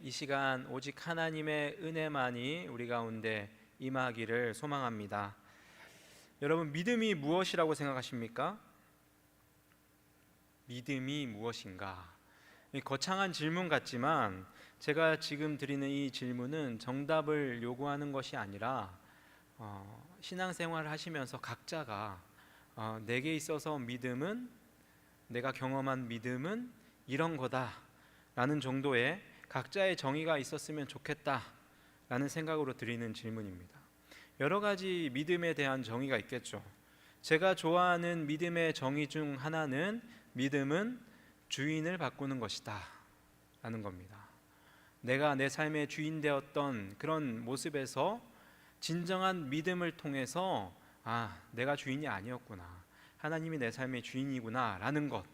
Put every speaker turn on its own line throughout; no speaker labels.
이 시간 오직 하나님의 은혜만이 우리 가운데 임하기를 소망합니다. 여러분, 믿음이 무엇이라고 생각하십니까? 믿음이 무엇인가? 거창한 질문 같지만 제가 지금 드리는 이 질문은 정답을 요구하는 것이 아니라 신앙생활을 하시면서 각자가 내게 있어서 믿음은, 내가 경험한 믿음은 이런 거다 라는 정도의 각자의 정의가 있었으면 좋겠다 라는 생각으로 드리는 질문입니다. 여러 가지 믿음에 대한 정의가 있겠죠. 제가 좋아하는 믿음의 정의 중 하나는 믿음은 주인을 바꾸는 것이다 라는 겁니다. 내가 내 삶의 주인 되었던 그런 모습에서 진정한 믿음을 통해서 내가 주인이 아니었구나, 하나님이 내 삶의 주인이구나 라는 것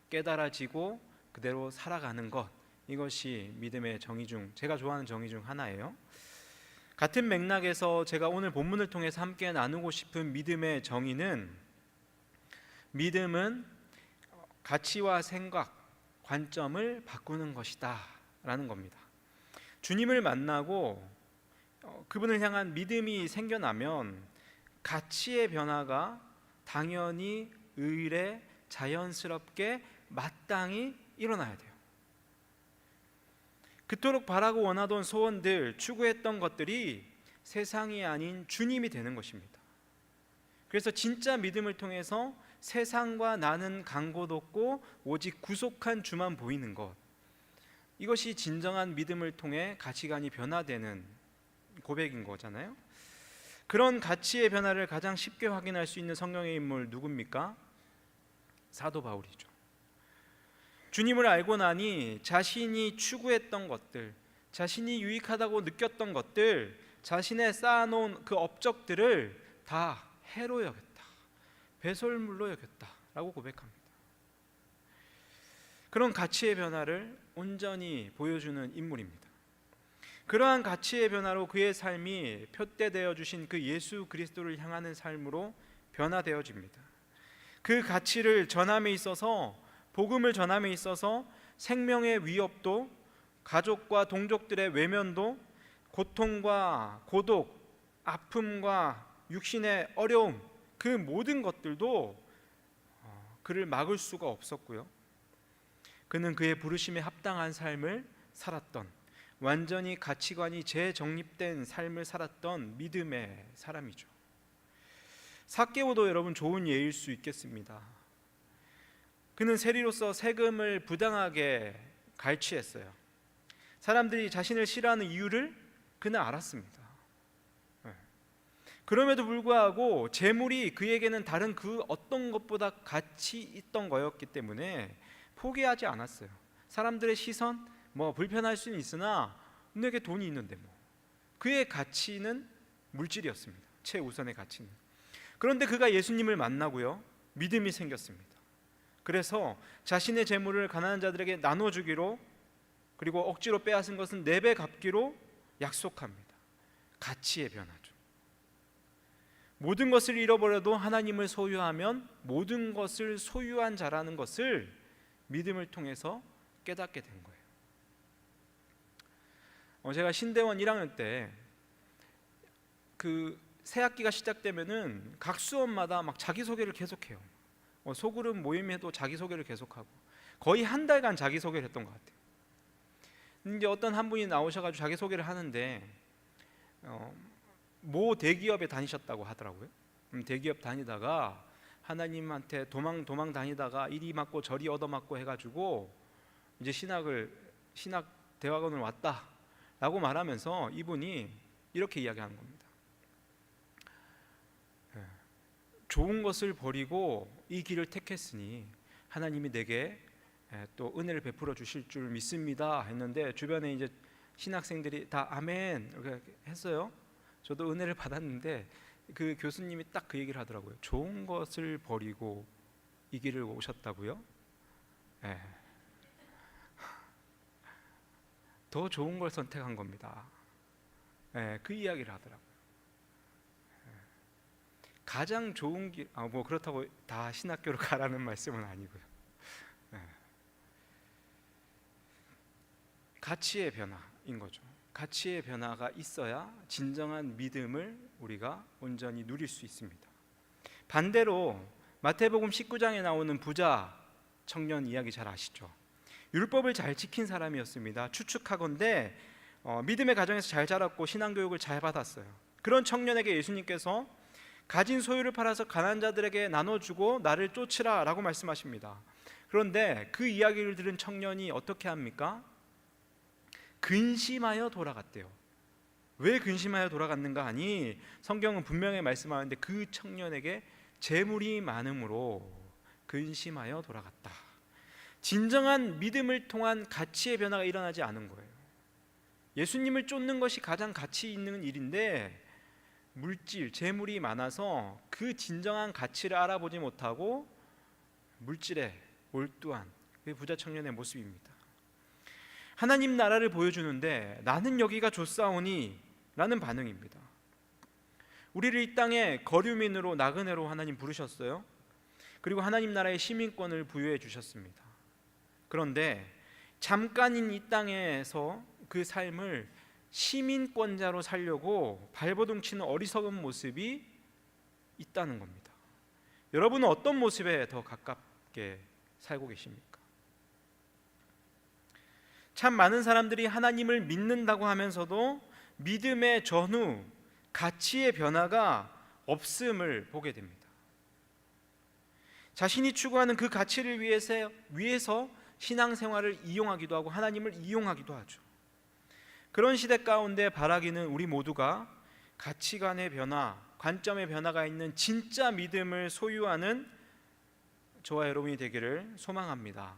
깨달아지고 그대로 살아가는 것, 이것이 믿음의 정의 중, 제가 좋아하는 정의 중 하나예요. 같은 맥락에서 제가 오늘 본문을 통해서 함께 나누고 싶은 믿음의 정의는, 믿음은 가치와 생각, 관점을 바꾸는 것이다 라는 겁니다. 주님을 만나고 그분을 향한 믿음이 생겨나면 가치의 변화가 당연히 의례, 자연스럽게 마땅히 일어나야 돼요. 그토록 바라고 원하던 소원들, 추구했던 것들이 세상이 아닌 주님이 되는 것입니다. 그래서 진짜 믿음을 통해서 세상과 나는 간곳 없고 오직 구속한 주만 보이는 것, 이것이 진정한 믿음을 통해 가치관이 변화되는 고백인 거잖아요. 그런 가치의 변화를 가장 쉽게 확인할 수 있는 성령의 인물 누굽니까? 사도 바울이죠. 주님을 알고 나니 자신이 추구했던 것들, 자신이 유익하다고 느꼈던 것들, 자신의 쌓아놓은 그 업적들을 다 해로 여겼다, 배설물로 여겼다 라고 고백합니다. 그런 가치의 변화를 온전히 보여주는 인물입니다. 그러한 가치의 변화로 그의 삶이 표대되어 주신 그 예수 그리스도를 향하는 삶으로 변화되어집니다. 그 가치를 전함에 있어서, 복음을 전함에 있어서 생명의 위협도, 가족과 동족들의 외면도, 고통과 고독, 아픔과 육신의 어려움, 그 모든 것들도 그를 막을 수가 없었고요. 그는 그의 부르심에 합당한 삶을 살았던, 완전히 가치관이 재정립된 삶을 살았던 믿음의 사람이죠. 삭개오도 여러분 좋은 예일 수 있겠습니다. 그는 세리로서 세금을 부당하게 갈취했어요. 사람들이 자신을 싫어하는 이유를 그는 알았습니다. 그럼에도 불구하고 재물이 그에게는 다른 그 어떤 것보다 가치 있던 거였기 때문에 포기하지 않았어요. 사람들의 시선, 불편할 수는 있으나 내게 돈이 있는데 그의 가치는 물질이었습니다. 최우선의 가치는. 그런데 그가 예수님을 만나고요, 믿음이 생겼습니다. 그래서 자신의 재물을 가난한 자들에게 나눠주기로, 그리고 억지로 빼앗은 것은 4배 갚기로 약속합니다. 가치의 변화죠. 모든 것을 잃어버려도 하나님을 소유하면 모든 것을 소유한 자라는 것을 믿음을 통해서 깨닫게 된 거예요. 제가 신대원 1학년 때 그 새학기가 시작되면은 각 수업마다 막 자기소개를 계속해요. 소그룹 모임에도 자기소개를 계속하고 거의 한 달간 자기소개를 했던 것 같아요. 이제 어떤 한 분이 나오셔가지고 자기소개를 하는데 모 대기업에 다니셨다고 하더라고요. 대기업 다니다가 하나님한테 도망 다니다가 이리 맞고 저리 얻어맞고 해가지고 이제 신학 대학원을 왔다라고 말하면서 이분이 이렇게 이야기하는 겁니다. 좋은 것을 버리고 이 길을 택했으니 하나님이 내게 또 은혜를 베풀어 주실 줄 믿습니다 했는데, 주변에 이제 신학생들이 다 아멘 이렇게 했어요. 저도 은혜를 받았는데 그 교수님이 딱 그 얘기를 하더라고요. 좋은 것을 버리고 이 길을 오셨다고요? 더 좋은 걸 선택한 겁니다. 그 이야기를 하더라고요. 가장 좋은 길, 그렇다고 다 신학교로 가라는 말씀은 아니고요. 가치의 변화, 거죠. 가치의 변화가 있어야 진정한 믿음을 우리가 온전히 누릴 수 있습니다. 반대로 마태복음 19장에 나오는 부자 청년 이야기 잘 아시죠? 율법을 잘 지킨 사람이었습니다. 추측하건대 믿음의 가정에서 잘 자랐고 신앙교육을 잘 받았어요. 그런 청년에게 예수님께서 가진 소유를 팔아서 가난한 자들에게 나눠주고 나를 쫓으라 라고 말씀하십니다. 그런데 그 이야기를 들은 청년이 어떻게 합니까? 근심하여 돌아갔대요. 왜 근심하여 돌아갔는가 하니 성경은 분명히 말씀하는데 그 청년에게 재물이 많음으로 근심하여 돌아갔다. 진정한 믿음을 통한 가치의 변화가 일어나지 않은 거예요. 예수님을 쫓는 것이 가장 가치 있는 일인데 물질, 재물이 많아서 그 진정한 가치를 알아보지 못하고 물질에 몰두한 그 부자 청년의 모습입니다. 하나님 나라를 보여주는데 나는 여기가 좋사오니 라는 반응입니다. 우리를 이 땅에 거류민으로 나그네로 하나님 부르셨어요. 그리고 하나님 나라의 시민권을 부여해 주셨습니다. 그런데 잠깐인 이 땅에서 그 삶을 시민권자로 살려고 발버둥 치는 어리석은 모습이 있다는 겁니다. 여러분은 어떤 모습에 더 가깝게 살고 계십니까? 참 많은 사람들이 하나님을 믿는다고 하면서도 믿음의 전후 가치의 변화가 없음을 보게 됩니다. 자신이 추구하는 그 가치를 위해서 신앙생활을 이용하기도 하고 하나님을 이용하기도 하죠. 그런 시대 가운데 바라기는 우리 모두가 가치관의 변화, 관점의 변화가 있는 진짜 믿음을 소유하는 저와 여러분이 되기를 소망합니다.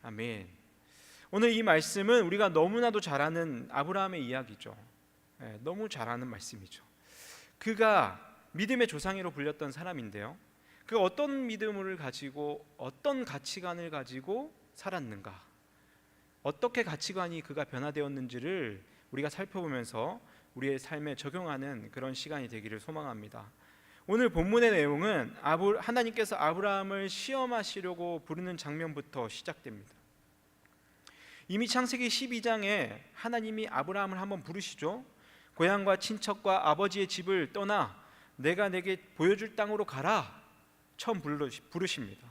아멘. 오늘 이 말씀은 우리가 너무나도 잘 아는 아브라함의 이야기죠. 너무 잘 아는 말씀이죠. 그가 믿음의 조상이로 불렸던 사람인데요. 그가 어떤 믿음을 가지고 어떤 가치관을 가지고 살았는가, 어떻게 가치관이 그가 변화되었는지를 우리가 살펴보면서 우리의 삶에 적용하는 그런 시간이 되기를 소망합니다. 오늘 본문의 내용은 하나님께서 아브라함을 시험하시려고 부르는 장면부터 시작됩니다. 이미 창세기 12장에 하나님이 아브라함을 한번 부르시죠. 고향과 친척과 아버지의 집을 떠나 내가 내게 보여줄 땅으로 가라 처음 부르십니다.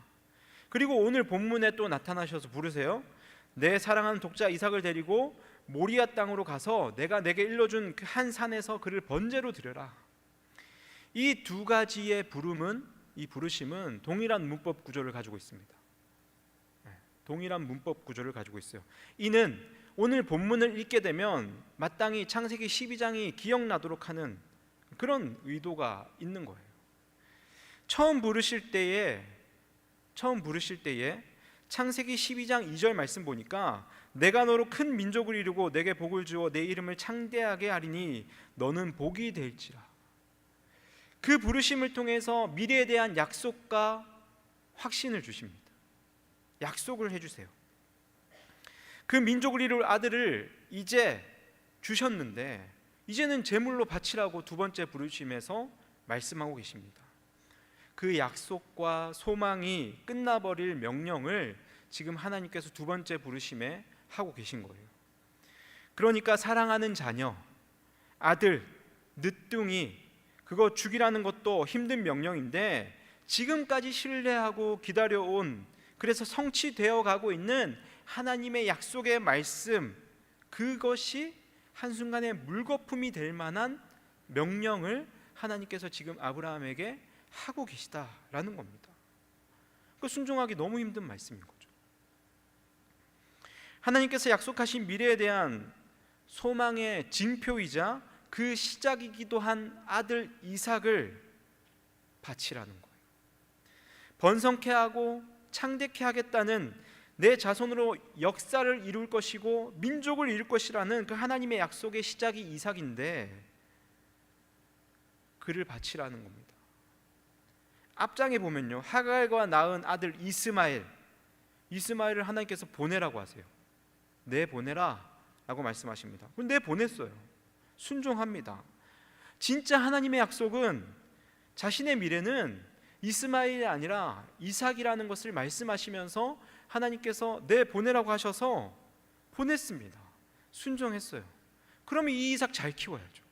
그리고 오늘 본문에 또 나타나셔서 부르세요. 내 사랑하는 독자 이삭을 데리고 모리아 땅으로 가서 내가 내게 일러준 그 한 산에서 그를 번제로 드려라. 이 두 가지의 부르심은 동일한 문법 구조를 가지고 있습니다. 동일한 문법 구조를 가지고 있어요. 이는 오늘 본문을 읽게 되면 마땅히 창세기 12장이 기억나도록 하는 그런 의도가 있는 거예요. 처음 부르실 때에 창세기 12장 2절 말씀 보니까 내가 너로 큰 민족을 이루고 내게 복을 주어 내 이름을 창대하게 하리니 너는 복이 될지라. 그 부르심을 통해서 미래에 대한 약속과 확신을 주십니다. 약속을 해주세요. 그 민족을 이룰 아들을 이제 주셨는데 이제는 제물로 바치라고 두 번째 부르심에서 말씀하고 계십니다. 그 약속과 소망이 끝나버릴 명령을 지금 하나님께서 두 번째 부르심에 하고 계신 거예요. 그러니까 사랑하는 자녀, 아들, 늦둥이 그거 죽이라는 것도 힘든 명령인데 지금까지 신뢰하고 기다려온, 그래서 성취되어 가고 있는 하나님의 약속의 말씀, 그것이 한순간에 물거품이 될 만한 명령을 하나님께서 지금 아브라함에게 하고 계시다라는 겁니다. 그 순종하기 너무 힘든 말씀인 거죠. 하나님께서 약속하신 미래에 대한 소망의 징표이자 그 시작이기도 한 아들 이삭을 바치라는 거예요. 번성케 하고 창대케 하겠다는 내 자손으로 역사를 이룰 것이고 민족을 이룰 것이라는 그 하나님의 약속의 시작이 이삭인데 그를 바치라는 겁니다. 앞장에 보면요, 하갈과 낳은 아들 이스마엘을 하나님께서 보내라고 하세요. 내 보내라 라고 말씀하십니다. 내 보냈어요. 순종합니다. 진짜 하나님의 약속은 자신의 미래는 이스마엘이 아니라 이삭이라는 것을 말씀하시면서 하나님께서 내 보내라고 하셔서 보냈습니다. 순종했어요. 그러면 이 이삭 잘 키워야죠.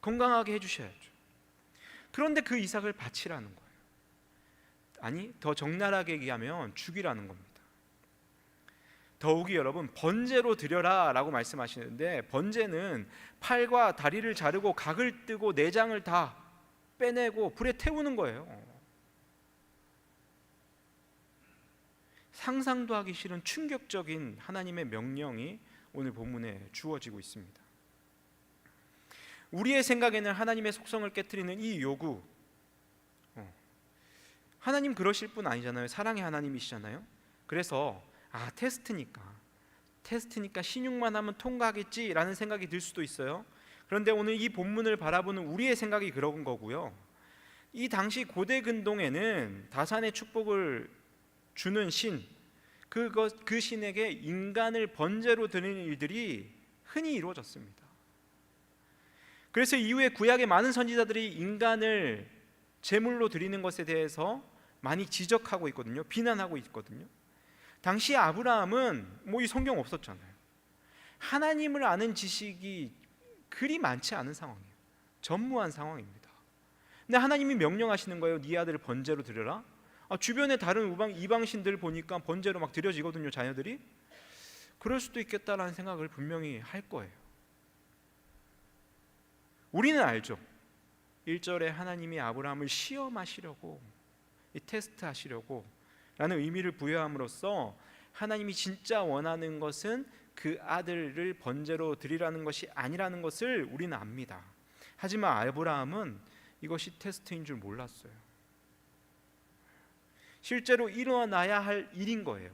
건강하게 해주셔야죠. 그런데 그 이삭을 바치라는 거예요. 아니, 더 적나라하게 얘기하면 죽이라는 겁니다. 더욱이 여러분, 번제로 드려라 라고 말씀하시는데, 번제는 팔과 다리를 자르고 각을 뜨고 내장을 다 빼내고 불에 태우는 거예요. 상상도 하기 싫은 충격적인 하나님의 명령이 오늘 본문에 주어지고 있습니다. 우리의 생각에는 하나님의 속성을 깨트리는 이 요구, 하나님 그러실 분 아니잖아요. 사랑의 하나님이시잖아요. 그래서 테스트니까 신용만 하면 통과하겠지라는 생각이 들 수도 있어요. 그런데 오늘 이 본문을 바라보는 우리의 생각이 그런 거고요. 이 당시 고대 근동에는 다산의 축복을 주는 신, 그 신에게 인간을 번제로 드리는 일들이 흔히 이루어졌습니다. 그래서 이후에 구약의 많은 선지자들이 인간을 제물로 드리는 것에 대해서 많이 지적하고 있거든요. 비난하고 있거든요. 당시 아브라함은 이 성경 없었잖아요. 하나님을 아는 지식이 그리 많지 않은 상황이에요. 전무한 상황입니다. 근데 하나님이 명령하시는 거예요. 네 아들을 번제로 드려라. 주변에 다른 이방신들 보니까 번제로 막 드려지거든요. 자녀들이. 그럴 수도 있겠다라는 생각을 분명히 할 거예요. 우리는 알죠. 1절에 하나님이 아브라함을 시험하시려고, 테스트하시려고 라는 의미를 부여함으로써 하나님이 진짜 원하는 것은 그 아들을 번제로 드리라는 것이 아니라는 것을 우리는 압니다. 하지만 아브라함은 이것이 테스트인 줄 몰랐어요. 실제로 일어나야 할 일인 거예요.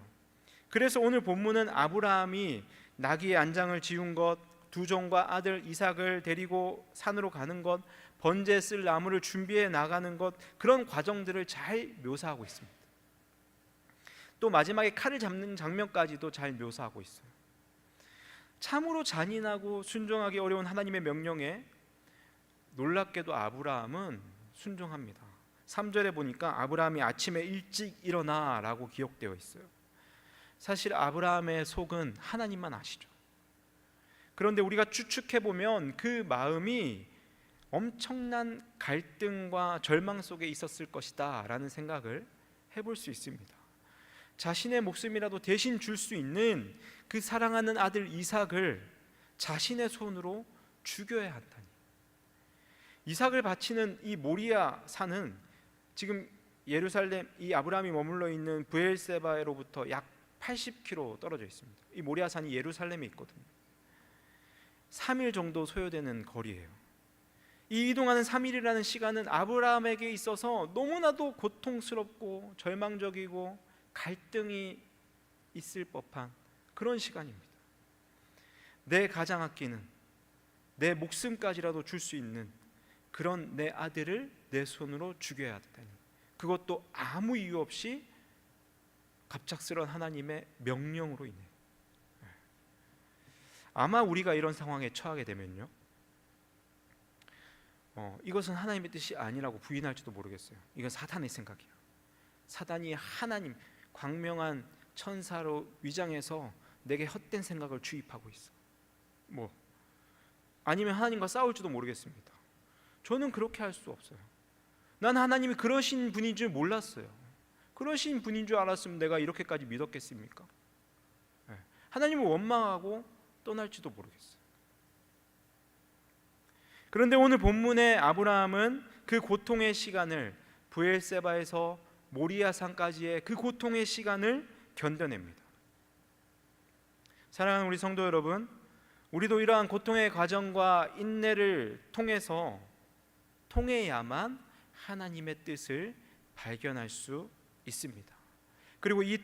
그래서 오늘 본문은 아브라함이 나귀의 안장을 지운 것, 두 종과 아들 이삭을 데리고 산으로 가는 것, 번제에 쓸 나무를 준비해 나가는 것, 그런 과정들을 잘 묘사하고 있습니다. 또 마지막에 칼을 잡는 장면까지도 잘 묘사하고 있어요. 참으로 잔인하고 순종하기 어려운 하나님의 명령에 놀랍게도 아브라함은 순종합니다. 3절에 보니까 아브라함이 아침에 일찍 일어나 라고 기록되어 있어요. 사실 아브라함의 속은 하나님만 아시죠. 그런데 우리가 추측해보면 그 마음이 엄청난 갈등과 절망 속에 있었을 것이다 라는 생각을 해볼 수 있습니다. 자신의 목숨이라도 대신 줄 수 있는 그 사랑하는 아들 이삭을 자신의 손으로 죽여야 한다니. 이삭을 바치는 이 모리아 산은 지금 예루살렘, 이 아브라함이 머물러 있는 브엘세바로부터 약 80km 떨어져 있습니다. 이 모리아 산이 예루살렘에 있거든요. 3일 정도 소요되는 거리예요. 이 이동하는 3일이라는 시간은 아브라함에게 있어서 너무나도 고통스럽고 절망적이고 갈등이 있을 법한 그런 시간입니다. 내 가장 아끼는, 내 목숨까지라도 줄 수 있는 그런 내 아들을 내 손으로 죽여야 한다니. 그것도 아무 이유 없이 갑작스러운 하나님의 명령으로 인해. 아마 우리가 이런 상황에 처하게 되면요, 이것은 하나님의 뜻이 아니라고 부인할지도 모르겠어요. 이건 사탄의 생각이에요. 사단이 하나님, 광명한 천사로 위장해서 내게 헛된 생각을 주입하고 있어. 아니면 하나님과 싸울지도 모르겠습니다. 저는 그렇게 할 수 없어요. 난 하나님이 그러신 분인 줄 몰랐어요. 그러신 분인 줄 알았으면 내가 이렇게까지 믿었겠습니까? 하나님을 원망하고 떠날지도 모르겠어요. 그런데 오늘 본문의 아브라함은 그 고통의 시간을, 브엘세바에서 모리아산까지의 그 고통의 시간을 견뎌냅니다. 사랑하는 우리 성도 여러분, 우리도 이러한 고통의 과정과 인내를 통해야만 하나님의 뜻을 발견할 수 있습니다. 그리고 이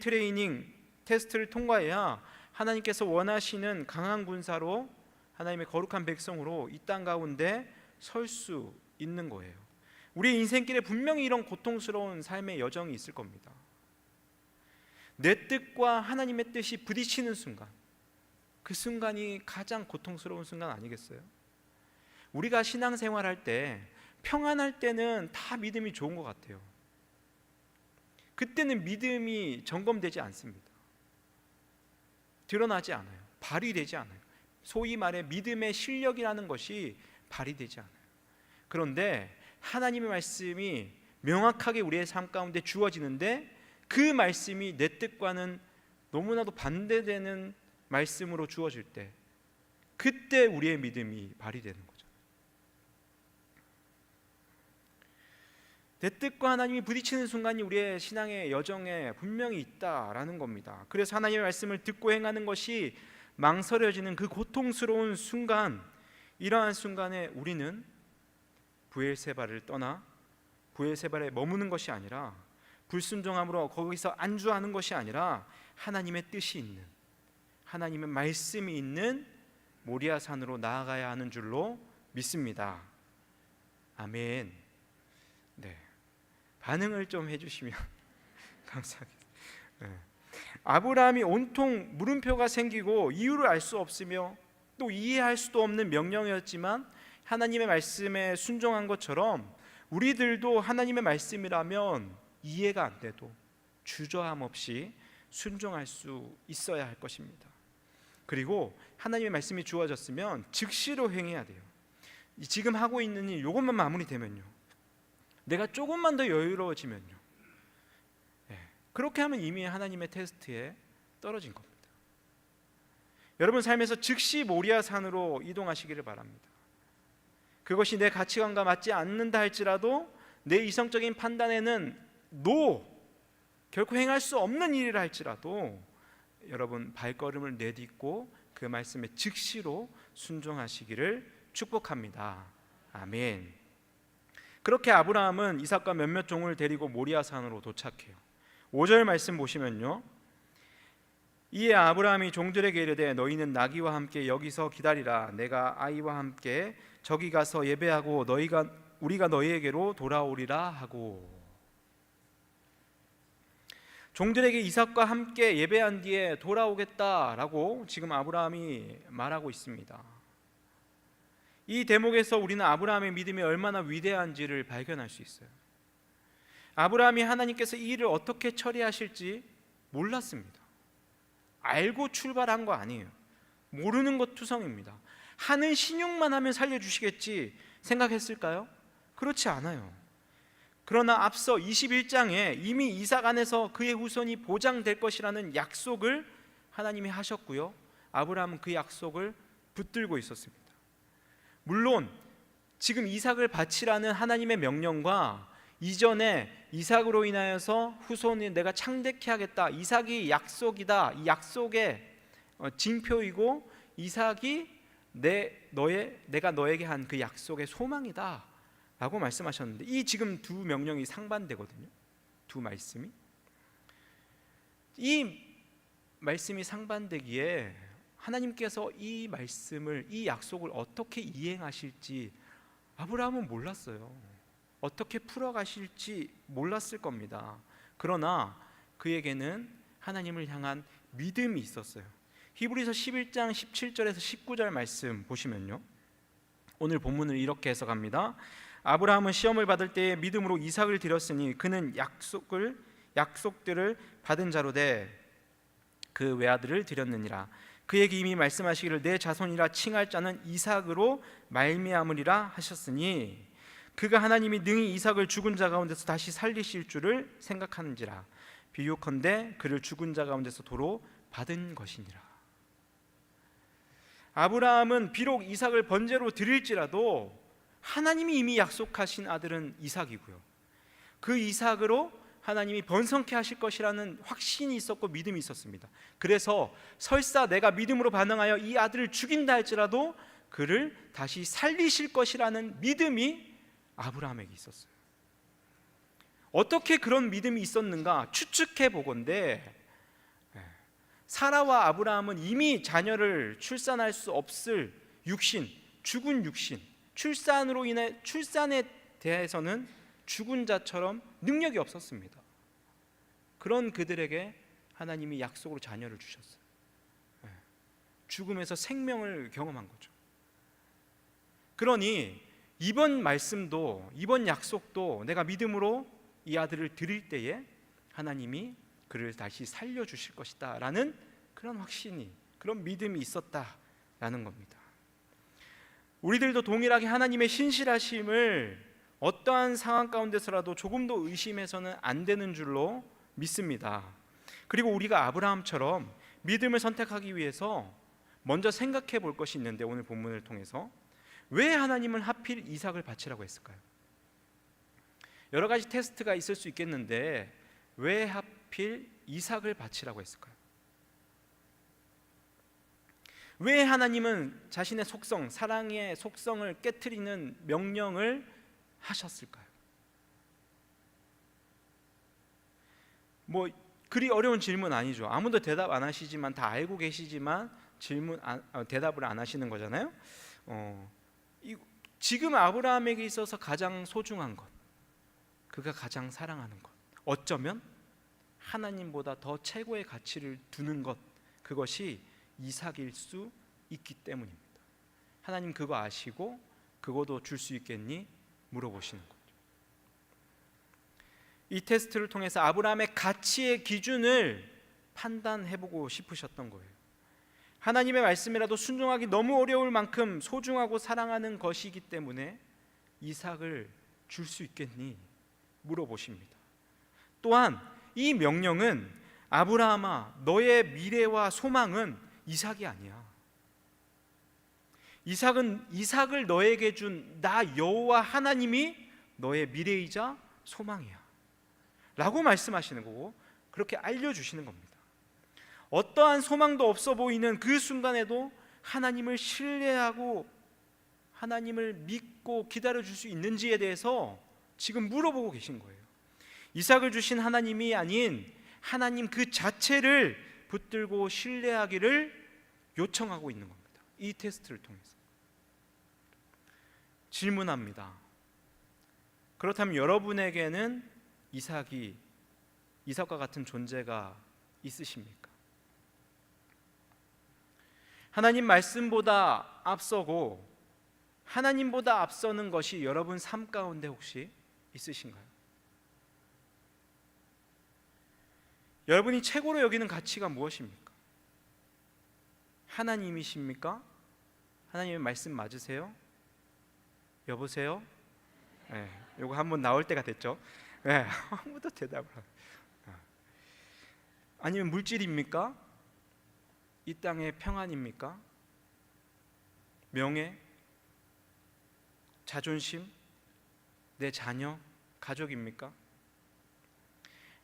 테스트를 통과해야 하나님께서 원하시는 강한 군사로, 하나님의 거룩한 백성으로 이 땅 가운데 설 수 있는 거예요. 우리 인생길에 분명히 이런 고통스러운 삶의 여정이 있을 겁니다. 내 뜻과 하나님의 뜻이 부딪히는 순간, 그 순간이 가장 고통스러운 순간 아니겠어요? 우리가 신앙생활할 때, 평안할 때는 다 믿음이 좋은 것 같아요. 그때는 믿음이 점검되지 않습니다. 드러나지 않아요. 발휘되지 않아요. 소위 말해 믿음의 실력이라는 것이 발휘되지 않아요. 그런데 하나님의 말씀이 명확하게 우리의 삶 가운데 주어지는데 그 말씀이 내 뜻과는 너무나도 반대되는 말씀으로 주어질 때 그때 우리의 믿음이 발휘되는 거죠. 내 뜻과 하나님이 부딪히는 순간이 우리의 신앙의 여정에 분명히 있다라는 겁니다. 그래서 하나님의 말씀을 듣고 행하는 것이 망설여지는 그 고통스러운 순간, 이러한 순간에 우리는 브엘세바를 떠나 브엘세바에 머무는 것이 아니라, 불순종함으로 거기서 안주하는 것이 아니라 하나님의 뜻이 있는, 하나님의 말씀이 있는 모리아 산으로 나아가야 하는 줄로 믿습니다. 아멘. 네, 반응을 좀 해주시면 감사하겠습니다. 네. 아브라함이 온통 물음표가 생기고 이유를 알 수 없으며 또 이해할 수도 없는 명령이었지만 하나님의 말씀에 순종한 것처럼 우리들도 하나님의 말씀이라면 이해가 안 돼도 주저함 없이 순종할 수 있어야 할 것입니다. 그리고 하나님의 말씀이 주어졌으면 즉시로 행해야 돼요. 지금 하고 있는 일 이것만 마무리되면요, 내가 조금만 더 여유로워지면요, 그렇게 하면 이미 하나님의 테스트에 떨어진 겁니다. 여러분 삶에서 즉시 모리아 산으로 이동하시기를 바랍니다. 그것이 내 가치관과 맞지 않는다 할지라도 내 이성적인 판단에는 결코 행할 수 없는 일이라 할지라도 여러분 발걸음을 내딛고 그 말씀에 즉시로 순종하시기를 축복합니다. 아멘. 그렇게 아브라함은 이삭과 몇몇 종을 데리고 모리아 산으로 도착해요. 5절 말씀 보시면요, 이에 아브라함이 종들에게 이르되 너희는 나귀와 함께 여기서 기다리라. 내가 아이와 함께 저기 가서 예배하고 우리가 너희에게로 돌아오리라 하고. 종들에게 이삭과 함께 예배한 뒤에 돌아오겠다라고 지금 아브라함이 말하고 있습니다. 이 대목에서 우리는 아브라함의 믿음이 얼마나 위대한지를 발견할 수 있어요. 아브라함이 하나님께서 이 일을 어떻게 처리하실지 몰랐습니다. 알고 출발한 거 아니에요. 모르는 것 투성입니다. 하는 신용만 하면 살려주시겠지 생각했을까요? 그렇지 않아요. 그러나 앞서 21장에 이미 이삭 안에서 그의 후손이 보장될 것이라는 약속을 하나님이 하셨고요, 아브라함은 그 약속을 붙들고 있었습니다. 물론 지금 이삭을 바치라는 하나님의 명령과 이전에 이삭으로 인하여서 후손이 내가 창대케 하겠다, 이삭이 약속이다, 이 약속의 징표이고 이삭이 내가 너에게 한 그 약속의 소망이다 라고 말씀하셨는데, 이 지금 두 명령이 상반되거든요. 두 말씀이, 이 말씀이 상반되기에 하나님께서 이 말씀을, 이 약속을 어떻게 이행하실지 아브라함은 몰랐어요. 어떻게 풀어가실지 몰랐을 겁니다. 그러나 그에게는 하나님을 향한 믿음이 있었어요. 히브리서 11장 17절에서 19절 말씀 보시면요, 오늘 본문을 이렇게 해석합니다. 아브라함은 시험을 받을 때에 믿음으로 이삭을 드렸으니 그는 약속들을 받은 자로 돼 그 외아들을 드렸느니라. 그에게 이미 말씀하시기를 내 자손이라 칭할 자는 이삭으로 말미암으리라 하셨으니 그가 하나님이 능히 이삭을 죽은 자 가운데서 다시 살리실 줄을 생각하는지라. 비유컨대 그를 죽은 자 가운데서 도로 받은 것이니라. 아브라함은 비록 이삭을 번제로 드릴지라도 하나님이 이미 약속하신 아들은 이삭이고요, 그 이삭으로 하나님이 번성케 하실 것이라는 확신이 있었고 믿음이 있었습니다. 그래서 설사 내가 믿음으로 반응하여 이 아들을 죽인다 할지라도 그를 다시 살리실 것이라는 믿음이 아브라함에게 있었어요. 어떻게 그런 믿음이 있었는가 추측해 보건대, 사라와 아브라함은 이미 자녀를 출산할 수 없을 육신, 죽은 육신, 출산에 대해서는 죽은 자처럼 능력이 없었습니다. 그런 그들에게 하나님이 약속으로 자녀를 주셨어요. 죽음에서 생명을 경험한 거죠. 그러니 이번 말씀도, 이번 약속도 내가 믿음으로 이 아들을 드릴 때에 하나님이 그를 다시 살려주실 것이다 라는 그런 확신이, 그런 믿음이 있었다라는 겁니다. 우리들도 동일하게 하나님의 신실하심을 어떠한 상황 가운데서라도 조금도 의심해서는 안 되는 줄로 믿습니다. 그리고 우리가 아브라함처럼 믿음을 선택하기 위해서 먼저 생각해 볼 것이 있는데, 오늘 본문을 통해서 왜 하나님은 하필 이삭을 바치라고 했을까요? 여러 가지 테스트가 있을 수 있겠는데 왜 하필 이삭을 바치라고 했을까요? 왜 하나님은 자신의 속성, 사랑의 속성을 깨트리는 명령을 하셨을까요? 그리 어려운 질문 아니죠. 아무도 대답 안 하시지만 다 알고 계시지만 대답을 안 하시는 거잖아요. 지금 아브라함에게 있어서 가장 소중한 것, 그가 가장 사랑하는 것, 어쩌면 하나님보다 더 최고의 가치를 두는 것, 그것이 이삭일 수 있기 때문입니다. 하나님 그거 아시고 그거도 줄 수 있겠니? 물어보시는 거죠. 이 테스트를 통해서 아브라함의 가치의 기준을 판단해보고 싶으셨던 거예요. 하나님의 말씀이라도 순종하기 너무 어려울 만큼 소중하고 사랑하는 것이기 때문에 이삭을 줄 수 있겠니? 물어보십니다. 또한 이 명령은 아브라함아, 너의 미래와 소망은 이삭이 아니야. 이삭을 너에게 준 나 여호와 하나님이 너의 미래이자 소망이야 라고 말씀하시는 거고, 그렇게 알려주시는 겁니다. 어떠한 소망도 없어 보이는 그 순간에도 하나님을 신뢰하고 하나님을 믿고 기다려줄 수 있는지에 대해서 지금 물어보고 계신 거예요. 이삭을 주신 하나님이 아닌 하나님 그 자체를 붙들고 신뢰하기를 요청하고 있는 겁니다. 이 테스트를 통해서 질문합니다. 그렇다면 여러분에게는 이삭과 같은 존재가 있으십니까? 하나님 말씀보다 앞서고 하나님보다 앞서는 것이 여러분 삶 가운데 혹시 있으신가요? 여러분이 최고로 여기는 가치가 무엇입니까? 하나님이십니까? 하나님의 말씀 맞으세요? 여보세요? 네, 요거 한번 나올 때가 됐죠? 네, 아무도 대답을 안 해요. 아니면 물질입니까? 이 땅의 평안입니까? 명예? 자존심? 내 자녀? 가족입니까?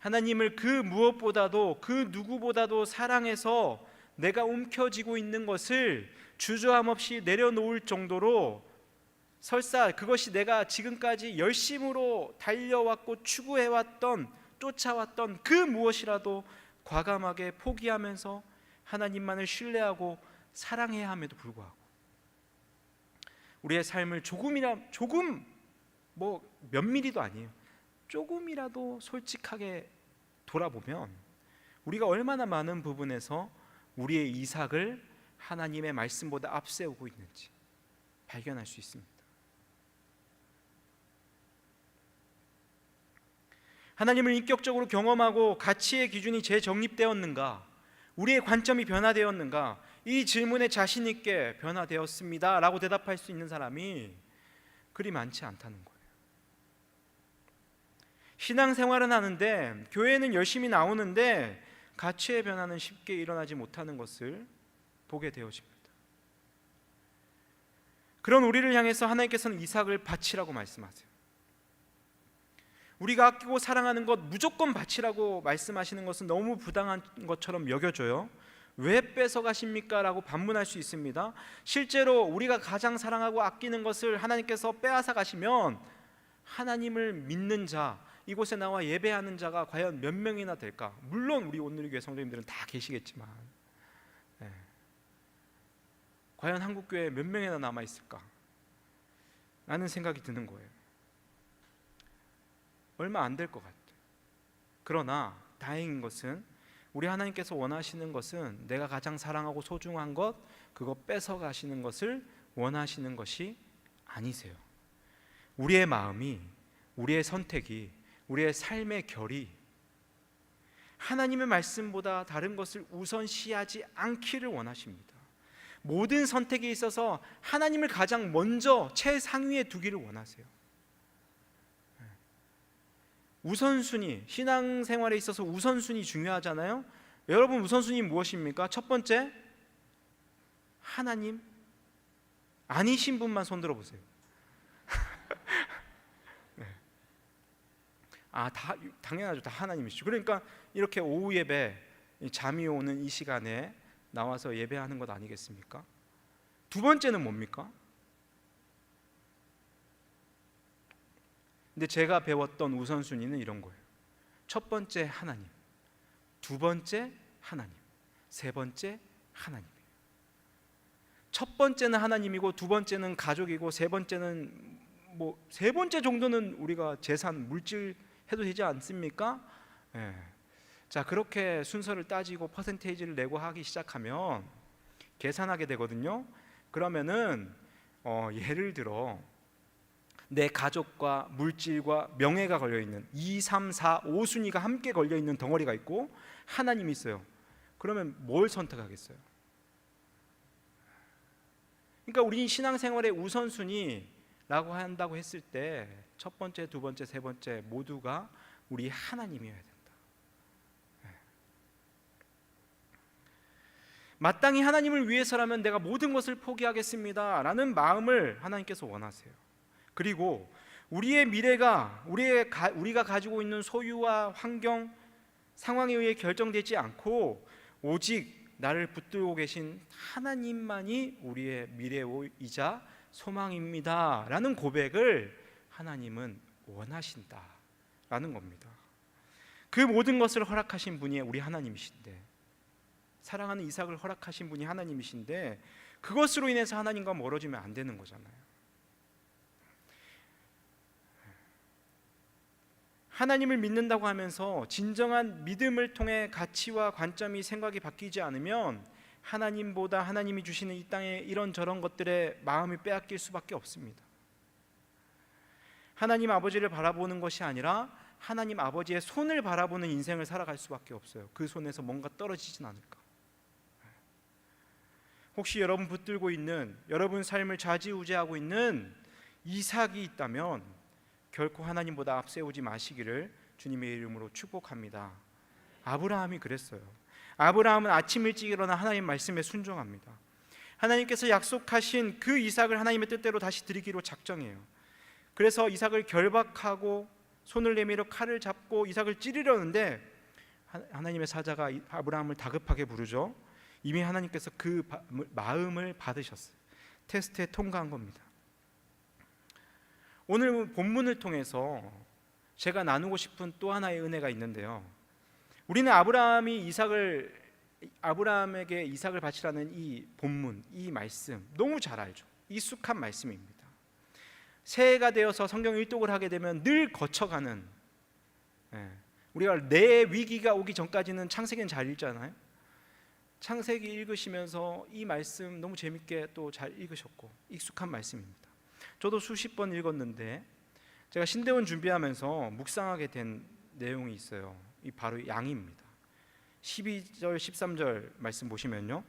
하나님을 그 무엇보다도 그 누구보다도 사랑해서 내가 움켜쥐고 있는 것을 주저함 없이 내려놓을 정도로, 설사 그것이 내가 지금까지 열심으로 달려왔고 추구해왔던, 쫓아왔던 그 무엇이라도 과감하게 포기하면서 하나님만을 신뢰하고 사랑해야 함에도 불구하고 우리의 삶을 조금 몇 미리도 아니에요, 조금이라도 솔직하게 돌아보면 우리가 얼마나 많은 부분에서 우리의 이삭을 하나님의 말씀보다 앞세우고 있는지 발견할 수 있습니다. 하나님을 인격적으로 경험하고 가치의 기준이 재정립되었는가? 우리의 관점이 변화되었는가? 이 질문에 자신 있게 변화되었습니다 라고 대답할 수 있는 사람이 그리 많지 않다는 거예요. 신앙생활은 하는데, 교회는 열심히 나오는데 가치의 변화는 쉽게 일어나지 못하는 것을 보게 되어집니다. 그런 우리를 향해서 하나님께서는 이삭을 바치라고 말씀하세요. 우리가 아끼고 사랑하는 것 무조건 바치라고 말씀하시는 것은 너무 부당한 것처럼 여겨져요. 왜 뺏어가십니까? 라고 반문할 수 있습니다. 실제로 우리가 가장 사랑하고 아끼는 것을 하나님께서 빼앗아 가시면 하나님을 믿는 자, 이곳에 나와 예배하는 자가 과연 몇 명이나 될까? 물론 우리 온누리교회 성도님들은 다 계시겠지만 과연 한국교회에 몇 명이나 남아있을까? 라는 생각이 드는 거예요. 얼마 안 될 것 같아요. 그러나 다행인 것은 우리 하나님께서 원하시는 것은 내가 가장 사랑하고 소중한 것, 그거 뺏어가시는 것을 원하시는 것이 아니세요. 우리의 마음이, 우리의 선택이, 우리의 삶의 결이 하나님의 말씀보다 다른 것을 우선시하지 않기를 원하십니다. 모든 선택에 있어서 하나님을 가장 먼저 최상위에 두기를 원하세요. 우선순위, 신앙생활에 있어서 우선순위 중요하잖아요. 여러분, 우선순위 무엇입니까? 첫 번째, 하나님 아니신 분만 손 들어보세요. 네. 당연하죠. 다 하나님이시죠. 그러니까 이렇게 오후 예배, 잠이 오는 이 시간에 나와서 예배하는 것 아니겠습니까? 두 번째는 뭡니까? 근데 제가 배웠던 우선순위는 이런 거예요. 첫 번째 하나님, 두 번째 하나님, 세 번째 하나님이에요. 첫 번째는 하나님이고, 두 번째는 가족이고, 세 번째는 세 번째 정도는 우리가 재산, 물질 해도 되지 않습니까? 예. 자, 그렇게 순서를 따지고 퍼센테이지를 내고 하기 시작하면 계산하게 되거든요. 그러면은 예를 들어 내 가족과 물질과 명예가 걸려있는 2, 3, 4, 5순위가 함께 걸려있는 덩어리가 있고 하나님이 있어요. 그러면 뭘 선택하겠어요? 그러니까 우리 신앙생활의 우선순위라고 한다고 했을 때 첫 번째, 두 번째, 세 번째 모두가 우리 하나님이어야 된다. 마땅히 하나님을 위해서라면 내가 모든 것을 포기하겠습니다 라는 마음을 하나님께서 원하세요. 그리고 우리의 미래가 우리가 가지고 있는 소유와 환경, 상황에 의해 결정되지 않고 오직 나를 붙들고 계신 하나님만이 우리의 미래이자 소망입니다 라는 고백을 하나님은 원하신다라는 겁니다. 그 모든 것을 허락하신 분이 우리 하나님이신데, 사랑하는 이삭을 허락하신 분이 하나님이신데, 그것으로 인해서 하나님과 멀어지면 안 되는 거잖아요. 하나님을 믿는다고 하면서 진정한 믿음을 통해 가치와 관점이, 생각이 바뀌지 않으면 하나님보다 하나님이 주시는 이 땅의 이런저런 것들에 마음이 빼앗길 수밖에 없습니다. 하나님 아버지를 바라보는 것이 아니라 하나님 아버지의 손을 바라보는 인생을 살아갈 수밖에 없어요. 그 손에서 뭔가 떨어지진 않을까. 혹시 여러분 붙들고 있는, 여러분 삶을 좌지우지하고 있는 이삭이 있다면 결코 하나님보다 앞세우지 마시기를 주님의 이름으로 축복합니다. 아브라함이 그랬어요. 아브라함은 아침 일찍 일어나 하나님 말씀에 순종합니다. 하나님께서 약속하신 그 이삭을 하나님의 뜻대로 다시 드리기로 작정해요. 그래서 이삭을 결박하고 손을 내밀어 칼을 잡고 이삭을 찌르려는데 하나님의 사자가 아브라함을 다급하게 부르죠. 이미 하나님께서 그 마음을 받으셨어요. 테스트에 통과한 겁니다. 오늘 본문을 통해서 제가 나누고 싶은 또 하나의 은혜가 있는데요, 우리는 아브라함에게 이삭을 바치라는 이 본문, 이 말씀 너무 잘 알죠. 익숙한 말씀입니다. 새해가 되어서 성경 일독을 하게 되면 늘 거쳐가는, 우리가 내 위기가 오기 전까지는 창세기는 잘 읽잖아요. 창세기 읽으시면서 이 말씀 너무 재밌게 또 잘 읽으셨고 익숙한 말씀입니다. 저도 수십 번 읽었는데 제가 신대원 준비하면서 묵상하게 된 내용이 있어요. 이 바로 양입니다. 12절 13절 말씀 보시면요,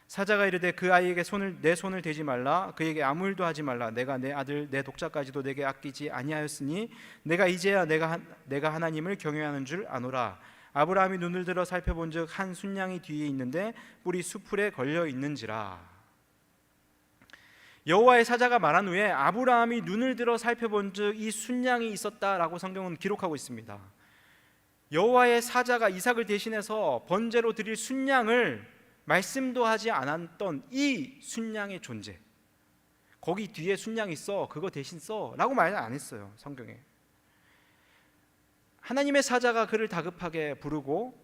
사자가 이르되 그 아이에게 내 손을 대지 말라, 그에게 아무 일도 하지 말라. 내가 내 아들 내 독자까지도 내게 아끼지 아니하였으니 내가 이제야 내가 하나님을 경외하는 줄 아노라. 아브라함이 눈을 들어 살펴본즉 한 순양이 뒤에 있는데 뿔이 수풀에 걸려 있는지라. 여호와의 사자가 말한 후에 아브라함이 눈을 들어 살펴본즉 이 순양이 있었다라고 성경은 기록하고 있습니다. 여호와의 사자가 이삭을 대신해서 번제로 드릴 순양을 말씀도 하지 않았던 이 순양의 존재, 거기 뒤에 순양이 있어, 그거 대신 써 라고 말 안 했어요. 성경에 하나님의 사자가 그를 다급하게 부르고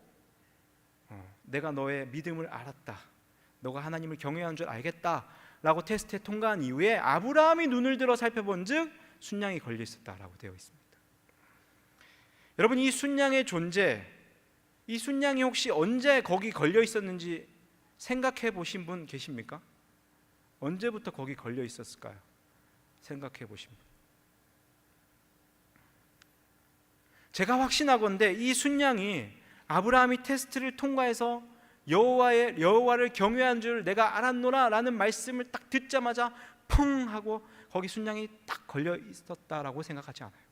내가 너의 믿음을 알았다, 너가 하나님을 경외하는 줄 알겠다 라고 테스트에 통과한 이후에 아브라함이 눈을 들어 살펴본즉 순양이 걸려 있었다라고 되어 있습니다. 여러분, 이 순양의 존재, 이 순양이 혹시 언제 거기 걸려 있었는지 생각해 보신 분 계십니까? 언제부터 거기 걸려 있었을까요? 생각해 보신 분. 제가 확신하건대 이 순양이 아브라함이 테스트를 통과해서 여호와를 경외한 줄 내가 알았노라 라는 말씀을 딱 듣자마자 펑 하고 거기 순양이 딱 걸려 있었다라고 생각하지 않아요.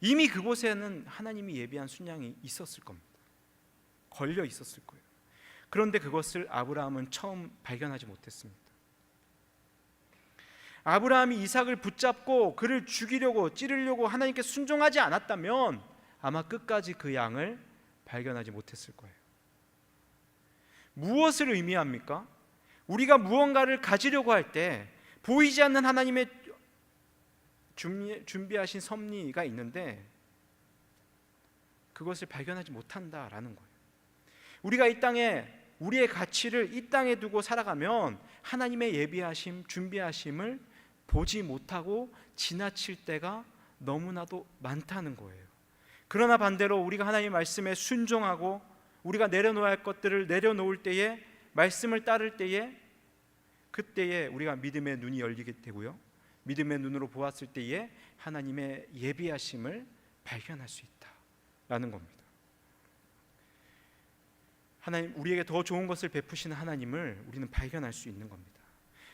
이미 그곳에는 하나님이 예비한 순양이 있었을 겁니다. 걸려 있었을 거예요. 그런데 그것을 아브라함은 처음 발견하지 못했습니다. 아브라함이 이삭을 붙잡고 그를 죽이려고 찌르려고 하나님께 순종하지 않았다면 아마 끝까지 그 양을 발견하지 못했을 거예요. 무엇을 의미합니까? 우리가 무언가를 가지려고 할 때 보이지 않는 하나님의 준비하신 섭리가 있는데 그것을 발견하지 못한다라는 거예요. 우리가 이 땅에 우리의 가치를 이 땅에 두고 살아가면 하나님의 예비하심, 준비하심을 보지 못하고 지나칠 때가 너무나도 많다는 거예요. 그러나 반대로 우리가 하나님의 말씀에 순종하고 우리가 내려놓아야 할 것들을 내려놓을 때에, 말씀을 따를 때에, 그때에 우리가 믿음의 눈이 열리게 되고요, 믿음의 눈으로 보았을 때에 하나님의 예비하심을 발견할 수 있다라는 겁니다. 하나님, 우리에게 더 좋은 것을 베푸시는 하나님을 우리는 발견할 수 있는 겁니다.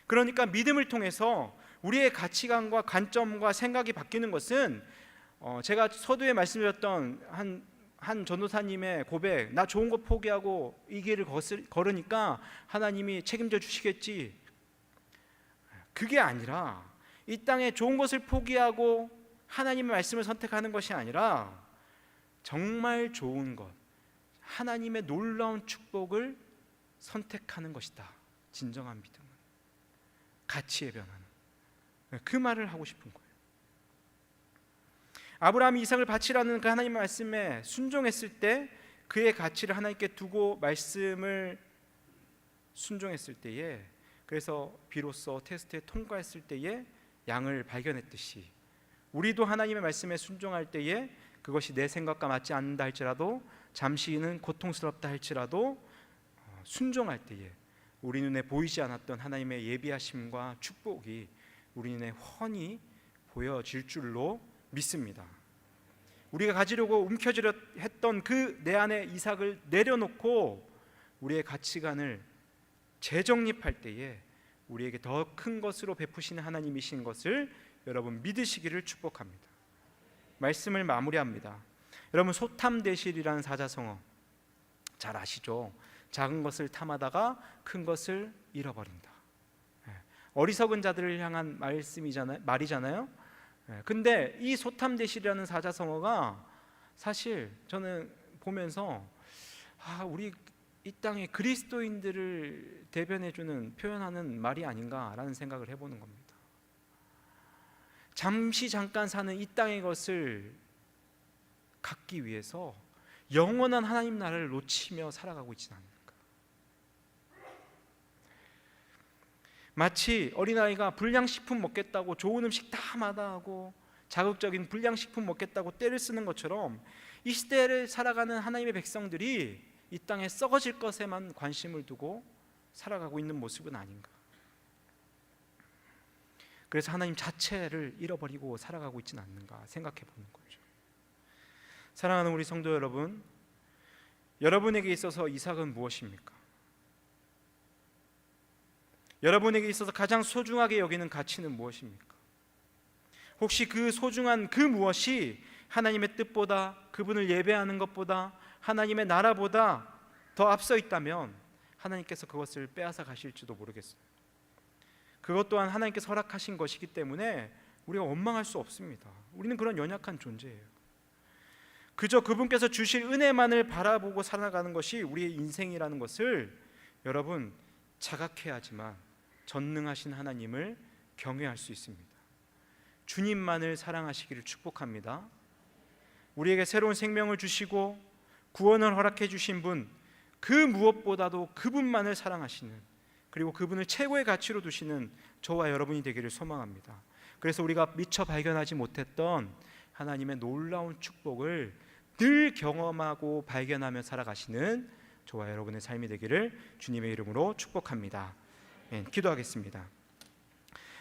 그러니까 믿음을 통해서 우리의 가치관과 관점과 생각이 바뀌는 것은 제가 서두에 말씀드렸던 한 전도사님의 고백, 나 좋은 거 포기하고 이 길을 걸으니까 하나님이 책임져 주시겠지, 그게 아니라 이 땅에 좋은 것을 포기하고 하나님의 말씀을 선택하는 것이 아니라 정말 좋은 것, 하나님의 놀라운 축복을 선택하는 것이다. 진정한 믿음은 가치의 변화는, 그 말을 하고 싶은 거예요. 아브라함이 이삭을 바치라는 그 하나님의 말씀에 순종했을 때, 그의 가치를 하나님께 두고 말씀을 순종했을 때에, 그래서 비로소 테스트에 통과했을 때에 양을 발견했듯이 우리도 하나님의 말씀에 순종할 때에 그것이 내 생각과 맞지 않는다 할지라도, 잠시는 고통스럽다 할지라도 순종할 때에 우리 눈에 보이지 않았던 하나님의 예비하심과 축복이 우리 눈에 훤히 보여질 줄로 믿습니다. 우리가 가지려고 움켜쥐려 했던 그 내 안에 이삭을 내려놓고 우리의 가치관을 재정립할 때에 우리에게 더 큰 것으로 베푸시는 하나님이신 것을 여러분 믿으시기를 축복합니다. 말씀을 마무리합니다. 여러분, 소탐대실이라는 사자성어 잘 아시죠? 작은 것을 탐하다가 큰 것을 잃어버린다. 어리석은 자들을 향한 말이잖아요. 근데 이 소탐대실이라는 사자성어가 사실 저는 보면서 우리 이 땅의 그리스도인들을 대변해주는, 표현하는 말이 아닌가라는 생각을 해보는 겁니다. 잠깐 사는 이 땅의 것을 갖기 위해서 영원한 하나님 나라를 놓치며 살아가고 있지는 않을까. 마치 어린아이가 불량식품 먹겠다고 좋은 음식 다 마다하고 자극적인 불량식품 먹겠다고 떼를 쓰는 것처럼 이 시대를 살아가는 하나님의 백성들이 이 땅에 썩어질 것에만 관심을 두고 살아가고 있는 모습은 아닌가. 그래서 하나님 자체를 잃어버리고 살아가고 있지는 않는가 생각해 보는 거죠. 사랑하는 우리 성도 여러분, 여러분에게 있어서 이삭은 무엇입니까? 여러분에게 있어서 가장 소중하게 여기는 가치는 무엇입니까? 혹시 그 소중한 그 무엇이 하나님의 뜻보다, 그분을 예배하는 것보다, 하나님의 나라보다 더 앞서 있다면 하나님께서 그것을 빼앗아 가실지도 모르겠어요. 그것 또한 하나님께서 허락하신 것이기 때문에 우리가 원망할 수 없습니다. 우리는 그런 연약한 존재예요. 그저 그분께서 주실 은혜만을 바라보고 살아가는 것이 우리의 인생이라는 것을 여러분 자각해야지만 전능하신 하나님을 경외할 수 있습니다. 주님만을 사랑하시기를 축복합니다. 우리에게 새로운 생명을 주시고 구원을 허락해 주신 분, 그 무엇보다도 그분만을 사랑하시는, 그리고 그분을 최고의 가치로 두시는 저와 여러분이 되기를 소망합니다. 그래서 우리가 미처 발견하지 못했던 하나님의 놀라운 축복을 늘 경험하고 발견하며 살아가시는 저와 여러분의 삶이 되기를 주님의 이름으로 축복합니다. 기도하겠습니다.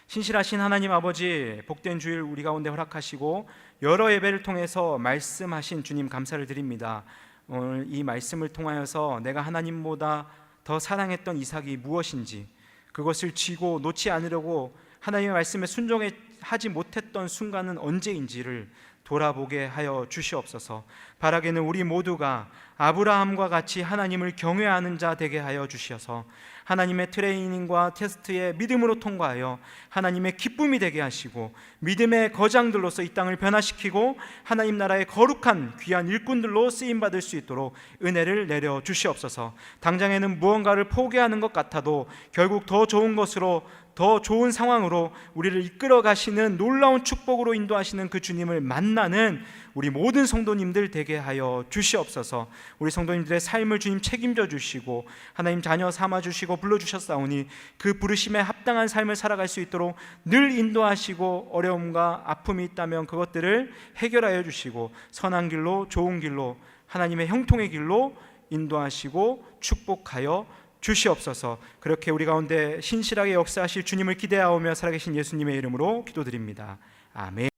신실하신 하나님 아버지, 복된 주일 우리 가운데 허락하시고 여러 예배를 통해서 말씀하신 주님 감사를 드립니다. 오늘 이 말씀을 통하여서 내가 하나님보다 더 사랑했던 이삭이 무엇인지, 그것을 쥐고 놓지 않으려고 하나님의 말씀에 순종하지 못했던 순간은 언제인지를 돌아보게 하여 주시옵소서. 바라기는 우리 모두가 아브라함과 같이 하나님을 경외하는 자 되게 하여 주시어서 하나님의 트레이닝과 테스트에 믿음으로 통과하여 하나님의 기쁨이 되게 하시고 믿음의 거장들로서 이 땅을 변화시키고 하나님 나라의 거룩한 귀한 일꾼들로 쓰임받을 수 있도록 은혜를 내려 주시옵소서. 당장에는 무언가를 포기하는 것 같아도 결국 더 좋은 것으로, 더 좋은 상황으로 우리를 이끌어 가시는 놀라운 축복으로 인도하시는 그 주님을 만나는 우리 모든 성도님들 되게 하여 주시옵소서. 우리 성도님들의 삶을 주님 책임져 주시고 하나님 자녀 삼아 주시고 불러주셨사오니 그 부르심에 합당한 삶을 살아갈 수 있도록 늘 인도하시고 어려움과 아픔이 있다면 그것들을 해결하여 주시고 선한 길로, 좋은 길로, 하나님의 형통의 길로 인도하시고 축복하여 주시옵소서. 그렇게 우리 가운데 신실하게 역사하실 주님을 기대하오며 살아계신 예수님의 이름으로 기도드립니다. 아멘.